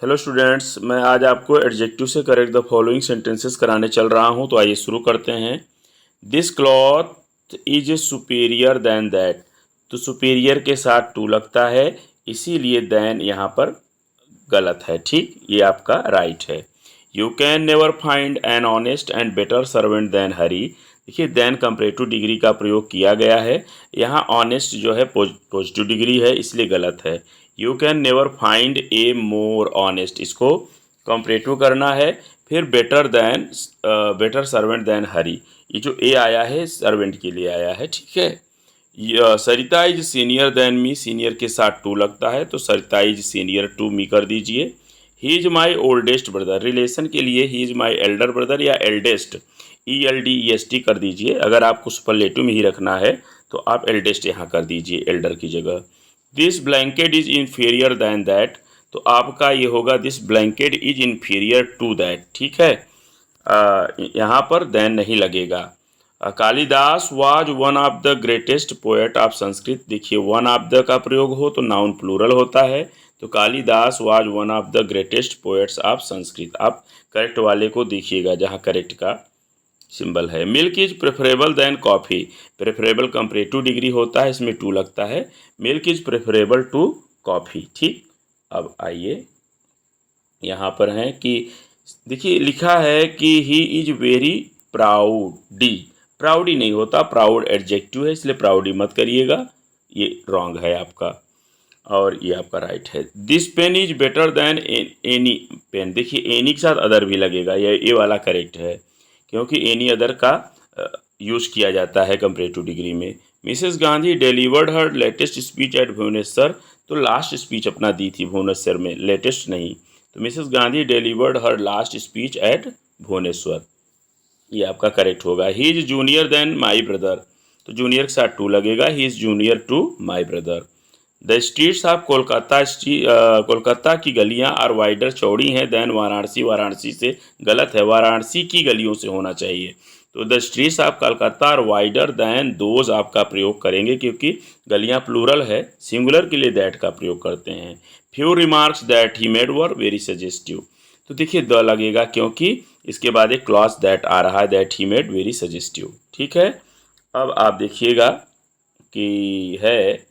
Hello students, मैं आज आपको एडजेक्टिव से करेक्ट द फॉलोइंग सेंटेंसेस कराने चल रहा हूं। तो आइए शुरू करते हैं। This cloth is superior then that. तो सुपीरियर के साथ टू लगता है, इसीलिए देन यहाँ पर गलत है। ठीक, ये आपका राइट है। You can never find an honest and better servant than Hari. देखिए, देन कंपैरेटिव डिग्री का प्रयोग किया गया है। यहाँ ऑनेस्ट जो है पॉजिटिव डिग्री है, इसलिए गलत है। You can never find A more honest, इसको कंपैरेटिव करना है। फिर बेटर सर्वेंट देन हरी, ये जो ए आया है सर्वेंट के लिए आया है। ठीक है। Sarita is senior than me, senior के साथ टू लगता है, तो Sarita is senior to me कर दीजिए। He is my oldest brother, relation के लिए he is my elder brother या एल्डेस्ट, ELDEST कर दीजिए। अगर आपको सुपरलेटिव में ही रखना है तो आप एल्डेस्ट यहाँ कर दीजिए एल्डर की जगह। This blanket is inferior than that, तो आपका ये होगा this blanket is inferior to that. ठीक है, यहाँ पर देन नहीं लगेगा। Kalidas was one of the greatest poet of Sanskrit. देखिए, वन ऑफ द का प्रयोग हो तो नाउन प्लूरल होता है, तो Kalidas was one of the greatest poets of Sanskrit. आप करेक्ट वाले को देखिएगा जहाँ करेक्ट का सिंबल है। Milk is preferable then coffee, preferable comparative degree होता है, इसमें टू लगता है। Milk is preferable to coffee. ठीक, अब आइए यहाँ पर है कि देखिए लिखा है कि ही इज वेरी प्राउडी, प्राउडी नहीं होता, प्राउड एडजेक्टिव है, इसलिए प्राउडी मत करिएगा, ये रॉन्ग है आपका और ये आपका राइट है। This pen is better then any pen, देखिए एनी के साथ अदर भी लगेगा, ये वाला करेक्ट है क्योंकि एनी अदर का यूज़ किया जाता है कंपैरेटिव डिग्री में। Mrs Gandhi delivered her latest speech at Bhubaneswar, तो लास्ट स्पीच अपना दी थी भुवनेश्वर में, लेटेस्ट नहीं। तो Mrs Gandhi delivered her last speech at Bhubaneswar, ये आपका करेक्ट होगा। He is junior then my brother, तो जूनियर के साथ टू लगेगा, he is junior to my brother. The streets of Kolkata की गलियां आर वाइडर, चौड़ी हैं, देन वाराणसी, वाराणसी से गलत है, वाराणसी की गलियों से होना चाहिए। तो the streets of Calcutta are wider then those आपका प्रयोग करेंगे क्योंकि गलियां प्लूरल है, सिंगुलर के लिए दैट का प्रयोग करते हैं। Few remarks that he made were very suggestive, तो देखिए द लगेगा क्योंकि इसके बाद एक क्लॉज दैट आ रहा है, that he made very suggestive. ठीक है, अब आप देखिएगा कि है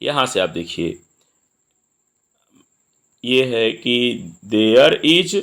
यहाँ से आप देखिए ये है कि there is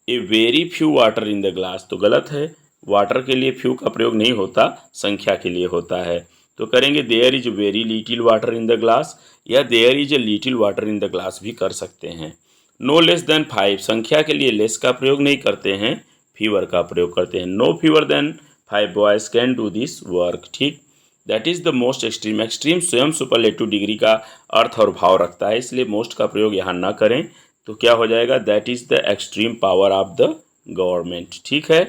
a very few water in the glass, तो गलत है, वाटर के लिए फ्यू का प्रयोग नहीं होता, संख्या के लिए होता है। तो करेंगे there is very little water in the glass, या there is a little water in the glass भी कर सकते हैं। नो लेस देन 5, संख्या के लिए लेस का प्रयोग नहीं करते हैं, फीवर का प्रयोग करते हैं। No fewer than 5 boys can do this work. ठीक, that is the most extreme, extreme स्वयं सुपरलेटिव डिग्री का अर्थ और भाव रखता है, इसलिए मोस्ट का प्रयोग यहाँ ना करें। तो क्या हो जाएगा, that is the extreme power of the government. ठीक है,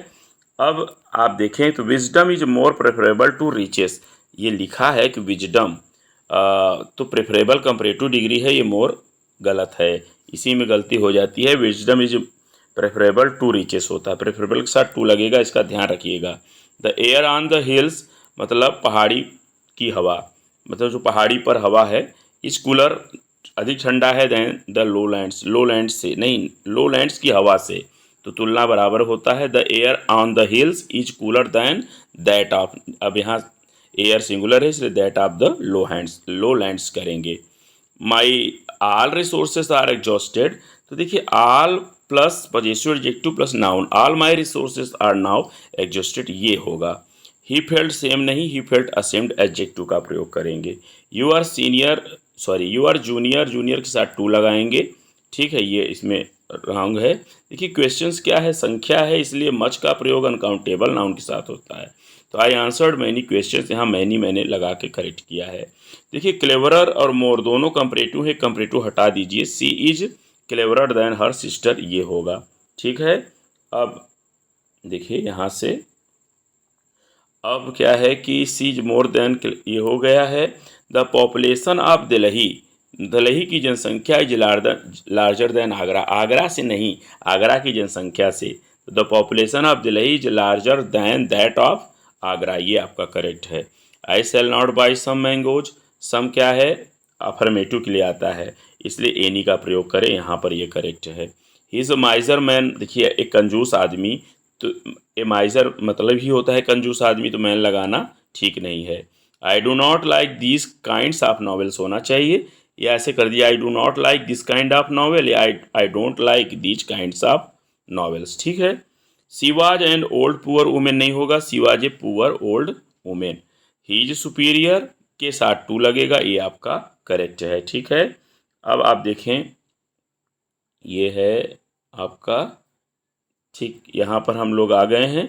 अब आप देखें तो wisdom is more preferable to riches, ये लिखा है कि विजडम तो प्रेफरेबल कंपैरेटिव डिग्री है, ये मोर गलत है, इसी में गलती हो जाती है। Wisdom is preferable to riches होता है, प्रेफरेबल के साथ टू लगेगा, इसका ध्यान रखिएगा। The air on the hills, मतलब पहाड़ी की हवा, मतलब जो पहाड़ी पर हवा है, इस कूलर अधिक ठंडा है देन द लोलैंड्स, लोलैंड्स से नहीं, लोलैंड्स की हवा से, तो तुलना बराबर होता है। The air on the hills is cooler than that of, अब यहाँ एयर सिंगुलर है इसलिए दैट ऑफ द लोलैंड्स करेंगे। My all resources are exhausted, तो देखिए all plus possessive adjective plus noun, all my resources are now exhausted, ये होगा। He felt same नहीं, ही फेल्ट असेम्ड एडजेक्टिव का प्रयोग करेंगे। You are you are junior, junior के साथ टू लगाएंगे। ठीक है, ये इसमें रॉन्ग है। देखिए क्वेश्चंस क्या है, संख्या है, इसलिए मच का प्रयोग अनकाउंटेबल नाउन के साथ होता है। तो आई आंसर्ड मैनी क्वेश्चंस, यहाँ मैंने लगा के करेक्ट किया है। देखिए क्लेवरर और मोर दोनों कंपैरेटिव है, कंपैरेटिव हटा दीजिए। She is cleverer than her sister, ये होगा। ठीक है, अब देखिए यहाँ से अब क्या है कि सी इज मोर देन, ये हो गया है। The population of Delhi, Delhi की जनसंख्या is larger than Agra, Agra से नहीं, आगरा की जनसंख्या से। The population of Delhi is larger than that of Agra, ये आपका करेक्ट है। I shall not buy some mangoes, some क्या है, अफर्मेटिव के लिए आता है, इसलिए एनी का प्रयोग करें, यहाँ पर ये करेक्ट है। ही इज़ अ माइजर मैन, देखिए एक कंजूस आदमी, तो ए माइजर मतलब ही होता है कंजूस आदमी, तो मैन लगाना ठीक नहीं है। I do not like these kinds of novels होना चाहिए, या ऐसे कर दिया I do not like this kind of novel, या I don't like these kinds of novels, ठीक है। She was an old poor women नहीं होगा, she was a poor old women. He is superior के साथ टू लगेगा, ये आपका करेक्ट है, ठीक है। अब आप देखें, ये है आपका, ठीक, यहाँ पर हम लोग आ गए हैं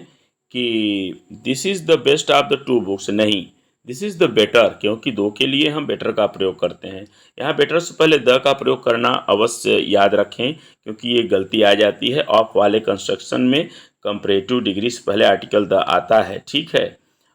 कि this is the best of the two books, नहीं, दिस इज़ द बेटर, क्योंकि दो के लिए हम बेटर का प्रयोग करते हैं। यहाँ बेटर से पहले द का प्रयोग करना अवश्य याद रखें, क्योंकि ये गलती आ जाती है। ऑफ वाले कंस्ट्रक्शन में कंपैरेटिव डिग्री से पहले आर्टिकल द आता है, ठीक है।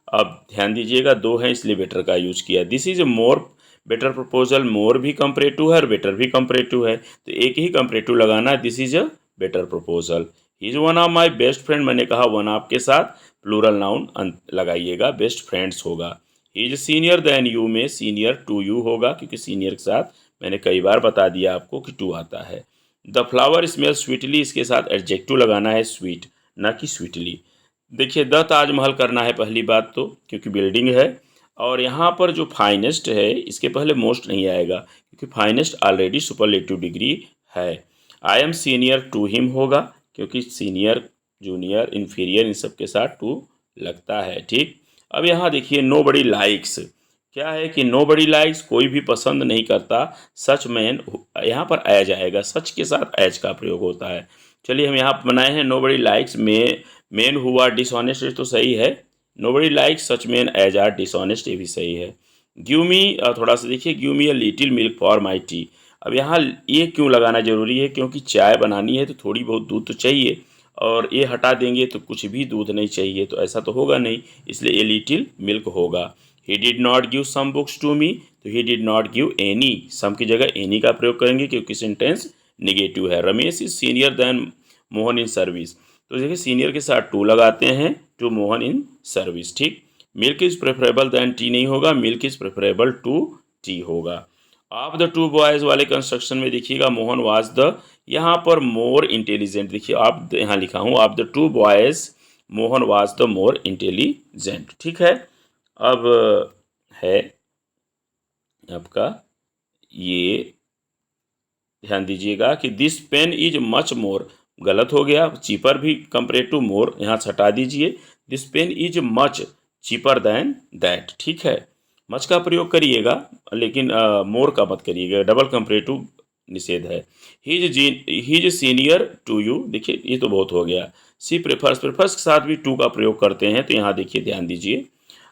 अब ध्यान दीजिएगा, दो है इसलिए बेटर का यूज किया। This is a more better proposal, more भी कंपैरेटिव है और बेटर भी कंपैरेटिव है, तो एक ही कंपैरेटिव लगाना, this is a better proposal. He is one of my best friend, मैंने कहा वन ऑफ के साथ प्लूरल नाउन लगाइएगा, बेस्ट फ्रेंड्स होगा। He is senior then you में सीनियर टू यू होगा, क्योंकि सीनियर के साथ मैंने कई बार बता दिया आपको कि टू आता है। द फ्लावर स्मेल स्वीटली, इसके साथ एडजेक्टिव लगाना है स्वीट, ना कि स्वीटली। देखिए द ताजमहल करना है पहली बात तो, क्योंकि बिल्डिंग है, और यहाँ पर जो फाइनेस्ट है इसके पहले मोस्ट नहीं आएगा, क्योंकि फाइनेस्ट ऑलरेडी सुपरलेटिव डिग्री है। I am senior to him होगा, क्योंकि सीनियर जूनियर इन्फीरियर इन सब के साथ टू लगता है, ठीक। अब यहाँ देखिए नो बडी लाइक्स, क्या है कि नो बडी लाइक्स, कोई भी पसंद नहीं करता, सच मैन, यहाँ पर एज आएगा, सच के साथ एज का प्रयोग होता है। चलिए हम यहाँ बनाए हैं nobody likes men who are dishonest, तो सही है। Nobody likes such man as are dishonest, ये भी सही है। गिव मी, थोड़ा सा देखिए, give me a little milk for my tea. अब यहाँ ये क्यों लगाना ज़रूरी है, क्योंकि चाय बनानी है तो थोड़ी बहुत दूध तो चाहिए, और ये हटा देंगे तो कुछ भी दूध नहीं चाहिए, तो ऐसा तो होगा नहीं, इसलिए ये लिटिल मिल्क होगा। He did not give some books to me, तो he did not give any, some की जगह एनी का प्रयोग करेंगे क्योंकि सेंटेंस निगेटिव है। Ramesh is senior then Mohan in service, तो देखिए सीनियर के साथ टू लगाते हैं, टू मोहन इन सर्विस, ठीक। Milk is preferable then tea नहीं होगा, milk is preferable to tea होगा। ऑफ द टू बॉयज़ वाले कंस्ट्रक्शन में देखिएगा मोहन वाज द, यहाँ पर मोर इंटेलिजेंट, देखिए आप यहाँ लिखा हूँ of the two boys Mohan was the more intelligent, ठीक है। अब है आपका, ये ध्यान दीजिएगा कि this pen is much more, गलत हो गया, चीपर भी कंपैरेटिव मोर यहाँ से हटा दीजिए, this pen is much cheaper than that, ठीक है। मच का प्रयोग करिएगा, लेकिन मोर का मत करिएगा, डबल कंपैरेटिव निषेध है। He is senior to you, देखिए ये तो बहुत हो गया। सी प्रेफर्स, प्रेफर्स के साथ भी टू का प्रयोग करते हैं, तो यहाँ देखिए ध्यान दीजिए,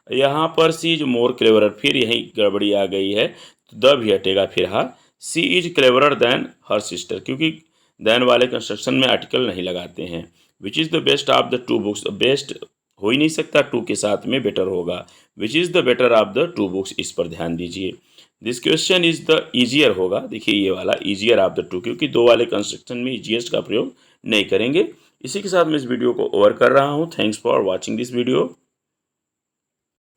यहाँ पर सी इज मोर क्लेवरर, फिर यहीं गड़बड़ी आ गई है, तो द भी हटेगा फिर, हाँ। She is cleverer than her sister, क्योंकि दैन वाले कंस्ट्रक्शन में आर्टिकल नहीं लगाते हैं। Which is the best of the two books, best हो ही नहीं सकता, टू के साथ में बेटर होगा। विच is the better of the two books, इस पर ध्यान दीजिए। This question is the easier होगा, देखिए ये वाला ईजियर ऑफ द टू, क्योंकि दो वाले कंस्ट्रक्शन में ईजिएस्ट का प्रयोग नहीं करेंगे। इसी के साथ मैं इस वीडियो को ओवर कर रहा हूँ। Thanks for watching this video.